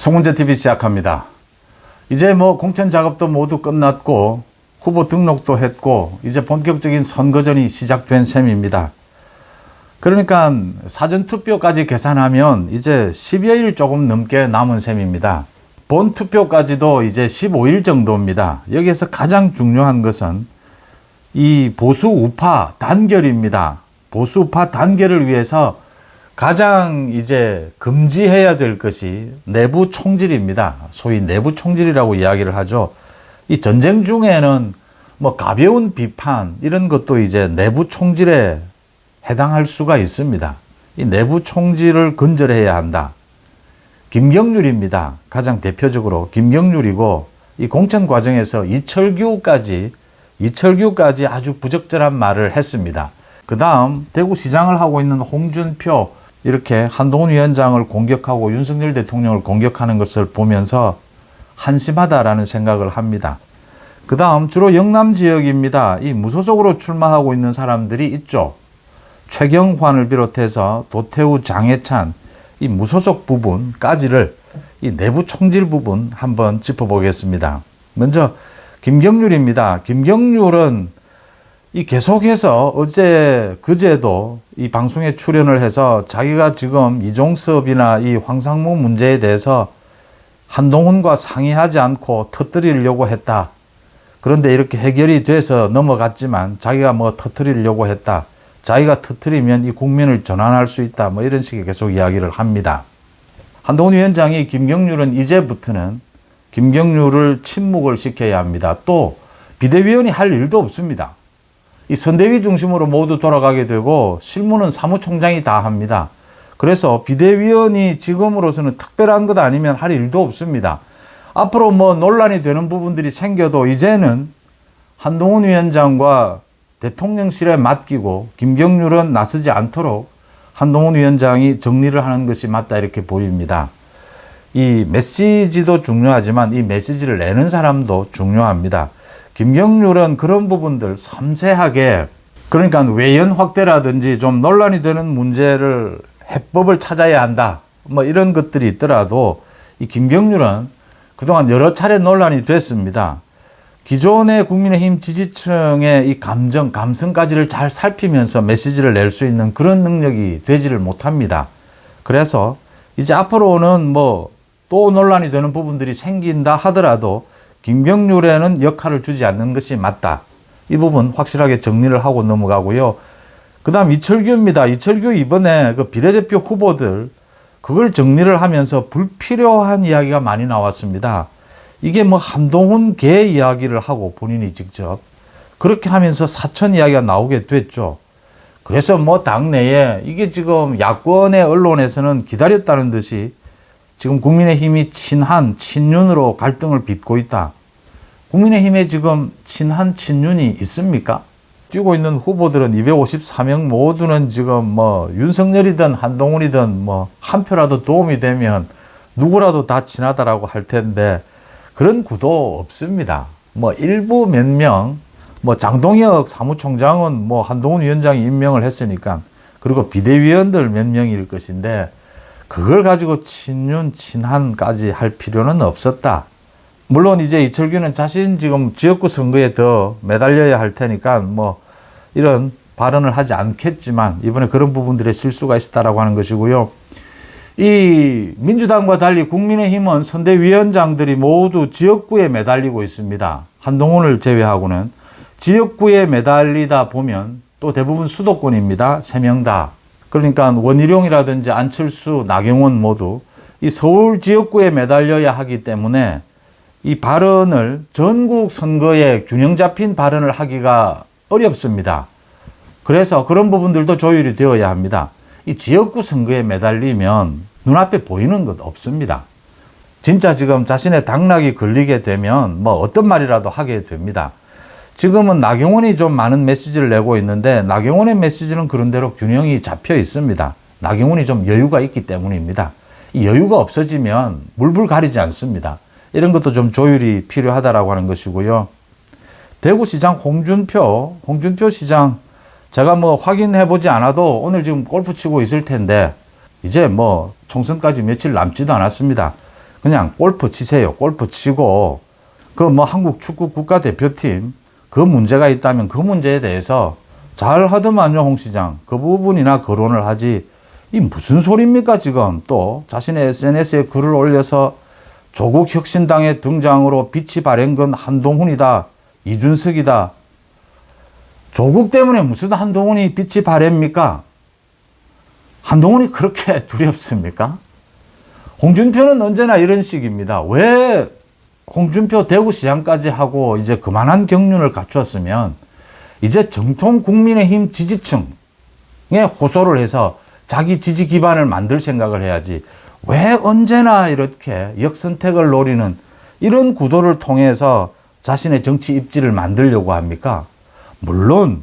송은재TV 시작합니다. 이제 공천 작업도 모두 끝났고 후보 등록도 했고 이제 본격적인 선거전이 시작된 셈입니다. 그러니까 사전투표까지 계산하면 이제 10여일 조금 넘게 남은 셈입니다. 본투표까지도 이제 15일 정도입니다. 여기에서 가장 중요한 것은 이 보수 우파 단결입니다. 보수 우파 단결을 위해서 가장 이제 금지해야 될 것이 내부 총질입니다. 소위 내부 총질이라고 이야기를 하죠. 이 전쟁 중에는 가벼운 비판 이런 것도 이제 내부 총질에 해당할 수가 있습니다. 이 내부 총질을 근절해야 한다. 김경률입니다. 가장 대표적으로 김경률이고 이 공천 과정에서 이철규까지 아주 부적절한 말을 했습니다. 그 다음 대구시장을 하고 있는 홍준표 이렇게 한동훈 위원장을 공격하고 윤석열 대통령을 공격하는 것을 보면서 한심하다라는 생각을 합니다. 그 다음 주로 영남 지역입니다. 이 무소속으로 출마하고 있는 사람들이 있죠. 최경환을 비롯해서 도태우, 장해찬 이 무소속 부분까지를 이 내부 총질 부분 한번 짚어보겠습니다. 먼저 김경률입니다. 김경률은 이 계속해서 어제 그제도 이 방송에 출연을 해서 자기가 지금 이종섭이나 이 황상무 문제에 대해서 한동훈과 상의하지 않고 터뜨리려고 했다. 그런데 이렇게 해결이 돼서 넘어갔지만 자기가 터뜨리려고 했다. 자기가 터뜨리면 이 국민을 전환할 수 있다. 이런 식의 계속 이야기를 합니다. 한동훈 위원장이 김경률은 이제부터는 김경률을 침묵을 시켜야 합니다. 또 비대위원이 할 일도 없습니다. 이 선대위 중심으로 모두 돌아가게 되고 실무는 사무총장이 다 합니다. 그래서 비대위원이 지금으로서는 특별한 것 아니면 할 일도 없습니다. 앞으로 논란이 되는 부분들이 생겨도 이제는 한동훈 위원장과 대통령실에 맡기고 김경률은 나서지 않도록 한동훈 위원장이 정리를 하는 것이 맞다 이렇게 보입니다. 이 메시지도 중요하지만 이 메시지를 내는 사람도 중요합니다. 김경률은 그런 부분들 섬세하게 그러니까 외연 확대라든지 좀 논란이 되는 문제를 해법을 찾아야 한다. 이런 것들이 있더라도 이 김경률은 그동안 여러 차례 논란이 됐습니다. 기존의 국민의힘 지지층의 이 감성까지를 잘 살피면서 메시지를 낼 수 있는 그런 능력이 되지를 못합니다. 그래서 이제 앞으로는 또 논란이 되는 부분들이 생긴다 하더라도 김경률에는 역할을 주지 않는 것이 맞다. 이 부분 확실하게 정리를 하고 넘어가고요. 그 다음 이철규입니다. 이철규 이번에 그 비례대표 후보들 그걸 정리를 하면서 불필요한 이야기가 많이 나왔습니다. 이게 한동훈 개 이야기를 하고 본인이 직접 그렇게 하면서 사천 이야기가 나오게 됐죠. 그래서 당내에 이게 지금 야권의 언론에서는 기다렸다는 듯이 지금 국민의힘이 친윤으로 갈등을 빚고 있다. 국민의힘에 지금 친윤이 있습니까? 뛰고 있는 후보들은 254명 모두는 지금 윤석열이든 한동훈이든 한 표라도 도움이 되면 누구라도 다 친하다라고 할 텐데 그런 구도 없습니다. 일부 몇 명, 장동혁 사무총장은 한동훈 위원장이 임명을 했으니까 그리고 비대위원들 몇 명일 것인데 그걸 가지고 친윤, 친한까지 할 필요는 없었다. 물론 이제 이철규는 자신 지금 지역구 선거에 더 매달려야 할 테니까 이런 발언을 하지 않겠지만 이번에 그런 부분들의 실수가 있었다라고 하는 것이고요. 이 민주당과 달리 국민의힘은 선대위원장들이 모두 지역구에 매달리고 있습니다. 한동훈을 제외하고는 지역구에 매달리다 보면 또 대부분 수도권입니다. 3명 다. 그러니까 원희룡이라든지 안철수, 나경원 모두 이 서울 지역구에 매달려야 하기 때문에 이 발언을 전국 선거에 균형 잡힌 발언을 하기가 어렵습니다. 그래서 그런 부분들도 조율이 되어야 합니다. 이 지역구 선거에 매달리면 눈앞에 보이는 것 없습니다. 진짜 지금 자신의 당락이 걸리게 되면 어떤 말이라도 하게 됩니다. 지금은 나경원이 좀 많은 메시지를 내고 있는데 나경원의 메시지는 그런대로 균형이 잡혀 있습니다. 나경원이 좀 여유가 있기 때문입니다. 이 여유가 없어지면 물불 가리지 않습니다. 이런 것도 좀 조율이 필요하다라고 하는 것이고요. 대구시장 홍준표 시장 제가 확인해 보지 않아도 오늘 지금 골프 치고 있을 텐데 이제 총선까지 며칠 남지도 않았습니다. 그냥 골프 치세요. 골프 치고 그 뭐 한국 축구 국가대표팀 그 문제가 있다면 그 문제에 대해서 잘 하더만요, 홍 시장. 그 부분이나 거론을 하지. 이 무슨 소리입니까, 지금? 또 자신의 SNS에 글을 올려서 조국 혁신당의 등장으로 빛이 발한 건 한동훈이다. 이준석이다. 조국 때문에 무슨 한동훈이 빛이 발합니까? 한동훈이 그렇게 두렵습니까? 홍준표는 언제나 이런 식입니다. 왜 홍준표 대구시장까지 하고 이제 그만한 경륜을 갖추었으면 이제 정통 국민의힘 지지층에 호소를 해서 자기 지지 기반을 만들 생각을 해야지. 왜 언제나 이렇게 역선택을 노리는 이런 구도를 통해서 자신의 정치 입지를 만들려고 합니까? 물론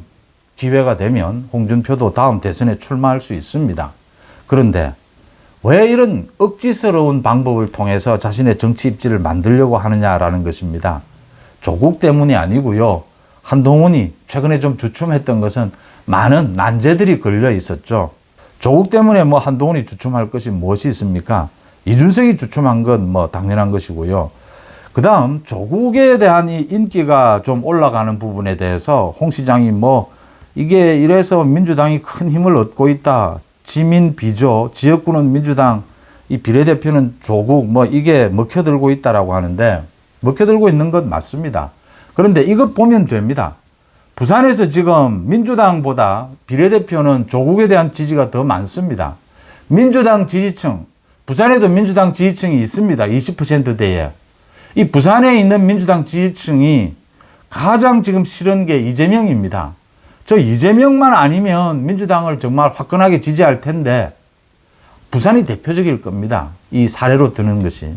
기회가 되면 홍준표도 다음 대선에 출마할 수 있습니다. 그런데 왜 이런 억지스러운 방법을 통해서 자신의 정치 입지를 만들려고 하느냐라는 것입니다. 조국 때문이 아니고요. 한동훈이 최근에 좀 주춤했던 것은 많은 난제들이 걸려 있었죠. 조국 때문에 뭐 한동훈이 주춤할 것이 무엇이 있습니까? 이준석이 주춤한 건 뭐 당연한 것이고요. 그 다음 조국에 대한 이 인기가 좀 올라가는 부분에 대해서 홍 시장이 뭐 이게 이래서 민주당이 큰 힘을 얻고 있다. 지민 비조, 지역구는 민주당, 이 비례대표는 조국, 뭐 이게 먹혀들고 있다라고 하는데 먹혀들고 있는 건 맞습니다. 그런데 이것 보면 됩니다. 부산에서 지금 민주당보다 비례대표는 조국에 대한 지지가 더 많습니다. 민주당 지지층, 부산에도 민주당 지지층이 있습니다. 20%대에. 이 부산에 있는 민주당 지지층이 가장 지금 싫은 게 이재명입니다. 저 이재명만 아니면 민주당을 정말 화끈하게 지지할 텐데 부산이 대표적일 겁니다. 이 사례로 드는 것이.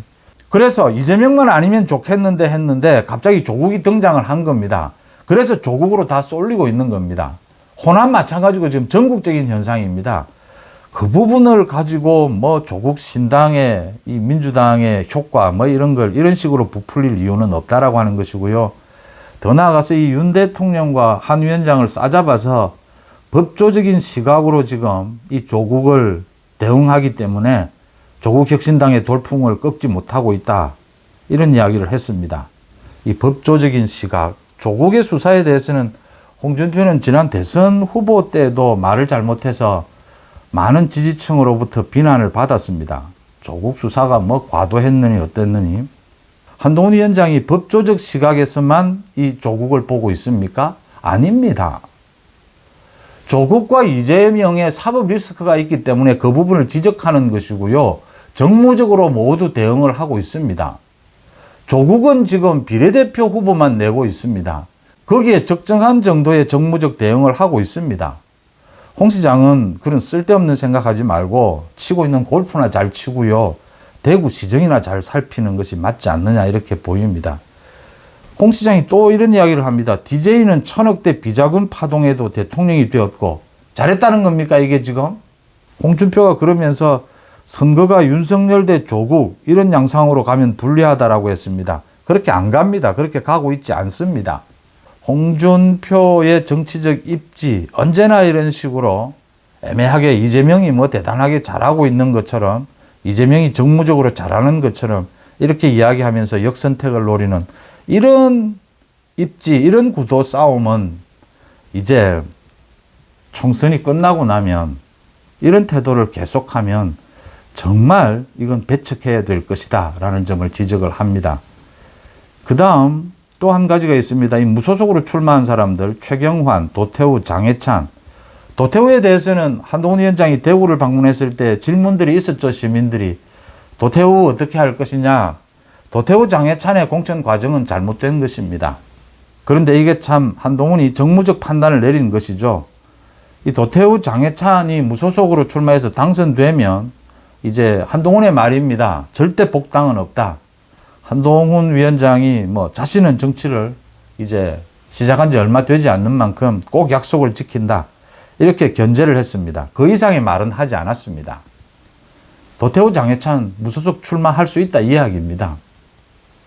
그래서 이재명만 아니면 좋겠는데 했는데 갑자기 조국이 등장을 한 겁니다. 그래서 조국으로 다 쏠리고 있는 겁니다. 호남 마찬가지고 지금 전국적인 현상입니다. 그 부분을 가지고 뭐 조국 신당의 이 민주당의 효과 뭐 이런 걸 이런 식으로 부풀릴 이유는 없다라고 하는 것이고요. 더 나아가서 이 윤 대통령과 한 위원장을 싸잡아서 법조적인 시각으로 지금 이 조국을 대응하기 때문에 조국 혁신당의 돌풍을 꺾지 못하고 있다. 이런 이야기를 했습니다. 이 법조적인 시각, 조국의 수사에 대해서는 홍준표는 지난 대선 후보 때도 말을 잘못해서 많은 지지층으로부터 비난을 받았습니다. 조국 수사가 뭐 과도했느니 어땠느니. 한동훈 위원장이 법조적 시각에서만 이 조국을 보고 있습니까? 아닙니다. 조국과 이재명의 사법 리스크가 있기 때문에 그 부분을 지적하는 것이고요. 정무적으로 모두 대응을 하고 있습니다. 조국은 지금 비례대표 후보만 내고 있습니다. 거기에 적정한 정도의 정무적 대응을 하고 있습니다. 홍 시장은 그런 쓸데없는 생각하지 말고 치고 있는 골프나 잘 치고요. 대구 시정이나 잘 살피는 것이 맞지 않느냐 이렇게 보입니다. 홍 시장이 또 이런 이야기를 합니다. DJ는 1000억대 비자금 파동에도 대통령이 되었고 잘했다는 겁니까 이게 지금? 홍준표가 그러면서 선거가 윤석열 대 조국 이런 양상으로 가면 불리하다라고 했습니다. 그렇게 안 갑니다. 그렇게 가고 있지 않습니다. 홍준표의 정치적 입지 언제나 이런 식으로 애매하게 이재명이 뭐 대단하게 잘하고 있는 것처럼 이재명이 정무적으로 잘하는 것처럼 이렇게 이야기하면서 역선택을 노리는 이런 입지, 이런 구도 싸움은 이제 총선이 끝나고 나면 이런 태도를 계속하면 정말 이건 배척해야 될 것이다 라는 점을 지적을 합니다. 그 다음 또 한 가지가 있습니다. 이 무소속으로 출마한 사람들 최경환, 도태우, 장해찬. 도태우에 대해서는 한동훈 위원장이 대구를 방문했을 때 질문들이 있었죠. 시민들이. 도태우 어떻게 할 것이냐. 도태우, 장해찬의 공천 과정은 잘못된 것입니다. 그런데 이게 참 한동훈이 정무적 판단을 내린 것이죠. 이 도태우, 장해찬이 무소속으로 출마해서 당선되면 이제 한동훈의 말입니다. 절대 복당은 없다. 한동훈 위원장이 뭐 자신은 정치를 이제 시작한 지 얼마 되지 않는 만큼 꼭 약속을 지킨다. 이렇게 견제를 했습니다. 그 이상의 말은 하지 않았습니다. 도태우, 장해찬 무소속 출마할 수 있다 이 이야기입니다.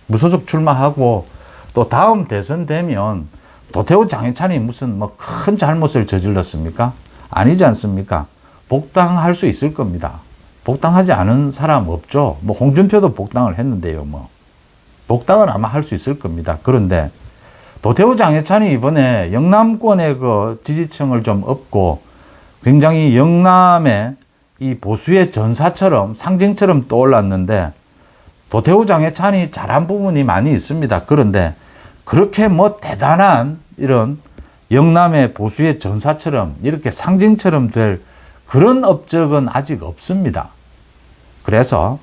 무소속 출마하고 또 다음 대선 되면 도태우, 장해찬이 무슨 뭐 큰 잘못을 저질렀습니까? 아니지 않습니까? 복당할 수 있을 겁니다. 복당하지 않은 사람 없죠. 뭐 홍준표도 복당을 했는데요. 뭐 복당을 아마 할 수 있을 겁니다. 그런데 도태우 장해찬이 이번에 영남권의 그 지지층을 좀 얻고 굉장히 영남의 이 보수의 전사처럼 상징처럼 떠올랐는데 도태우 장해찬이 잘한 부분이 많이 있습니다. 그런데 그렇게 뭐 대단한 이런 영남의 보수의 전사처럼 이렇게 상징처럼 될 그런 업적은 아직 없습니다. 그래서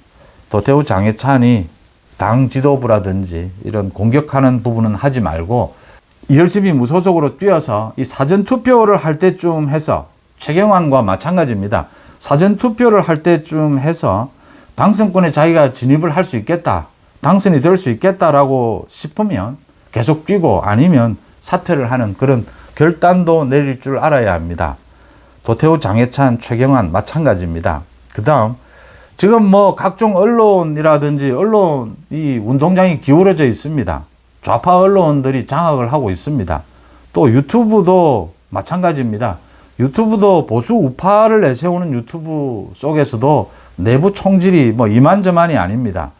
도태우 장해찬이 당 지도부라든지 이런 공격하는 부분은 하지 말고 열심히 무소속으로 뛰어서 이 사전투표를 할 때쯤 해서 최경환과 마찬가지입니다. 사전투표를 할 때쯤 해서 당선권에 자기가 진입을 할 수 있겠다, 당선이 될 수 있겠다라고 싶으면 계속 뛰고 아니면 사퇴를 하는 그런 결단도 내릴 줄 알아야 합니다. 도태우, 장해찬, 최경환 마찬가지입니다. 그 다음 지금 뭐 각종 언론이라든지 언론이 운동장이 기울어져 있습니다. 좌파 언론들이 장악을 하고 있습니다. 또 유튜브도 마찬가지입니다. 유튜브도 보수 우파를 내세우는 유튜브 속에서도 내부 총질이 뭐 이만저만이 아닙니다.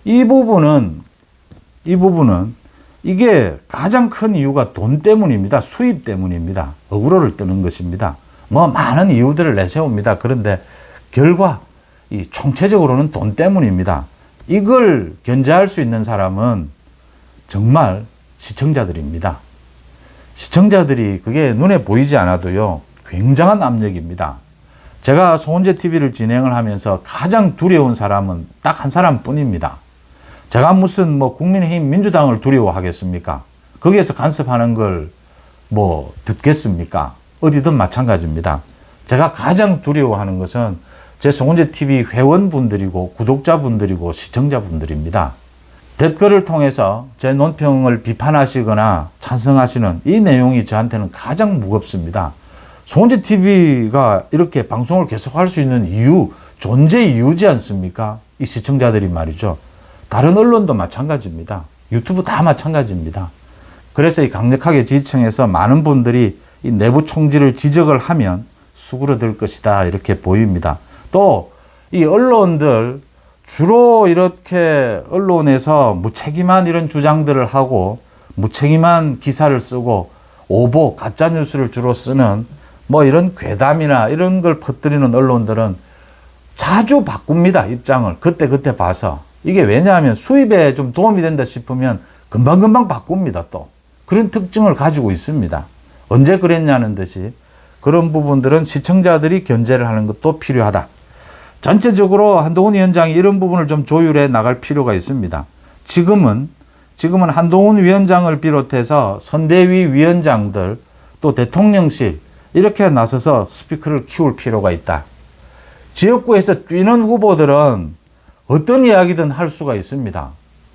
이 부분은 이게 가장 큰 이유가 돈 때문입니다. 수입 때문입니다. 어그로를 뜨는 것입니다. 뭐 많은 이유들을 내세웁니다. 그런데 결과 이 총체적으로는 돈 때문입니다. 이걸 견제할 수 있는 사람은 정말 시청자들입니다. 시청자들이 그게 눈에 보이지 않아도요, 굉장한 압력입니다. 제가 송원재 TV를 진행을 하면서 가장 두려운 사람은 딱 한 사람뿐입니다. 제가 무슨 뭐 국민의힘 민주당을 두려워하겠습니까? 거기에서 간섭하는 걸 뭐 듣겠습니까? 어디든 마찬가지입니다. 제가 가장 두려워하는 것은 제 송원재 TV 회원분들이고 구독자분들이고 시청자분들입니다. 댓글을 통해서 제 논평을 비판하시거나 찬성하시는 이 내용이 저한테는 가장 무겁습니다. 송원재 TV가 이렇게 방송을 계속할 수 있는 이유, 존재 이유지 않습니까? 이 시청자들이 말이죠. 다른 언론도 마찬가지입니다. 유튜브 다 마찬가지입니다. 그래서 이 강력하게 지지층에서 많은 분들이 이 내부 총질을 지적을 하면 수그러들 것이다 이렇게 보입니다. 또 이 언론들 주로 이렇게 언론에서 무책임한 이런 주장들을 하고 무책임한 기사를 쓰고 오보, 가짜뉴스를 주로 쓰는 뭐 이런 괴담이나 이런 걸 퍼뜨리는 언론들은 자주 바꿉니다. 입장을 그때 봐서. 이게 왜냐하면 수입에 좀 도움이 된다 싶으면 금방금방 바꿉니다. 또 그런 특징을 가지고 있습니다. 언제 그랬냐는 듯이 그런 부분들은 시청자들이 견제를 하는 것도 필요하다. 전체적으로 한동훈 위원장이 이런 부분을 좀 조율해 나갈 필요가 있습니다. 지금은 한동훈 위원장을 비롯해서 선대위 위원장들 또 대통령실 이렇게 나서서 스피커를 키울 필요가 있다. 지역구에서 뛰는 후보들은 어떤 이야기든 할 수가 있습니다.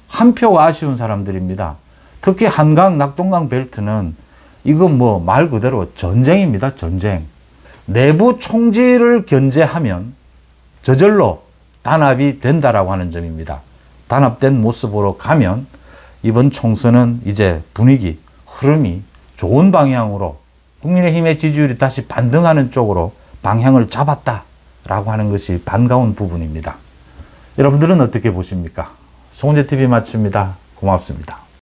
한 표가 아쉬운 사람들입니다. 특히 한강, 낙동강 벨트는 이건 뭐 말 그대로 전쟁입니다. 전쟁. 내부 총질을 견제하면 저절로 단합이 된다라고 하는 점입니다. 단합된 모습으로 가면 이번 총선은 이제 분위기, 흐름이 좋은 방향으로 국민의힘의 지지율이 다시 반등하는 쪽으로 방향을 잡았다라고 하는 것이 반가운 부분입니다. 여러분들은 어떻게 보십니까? 송원재 TV 마칩니다. 고맙습니다.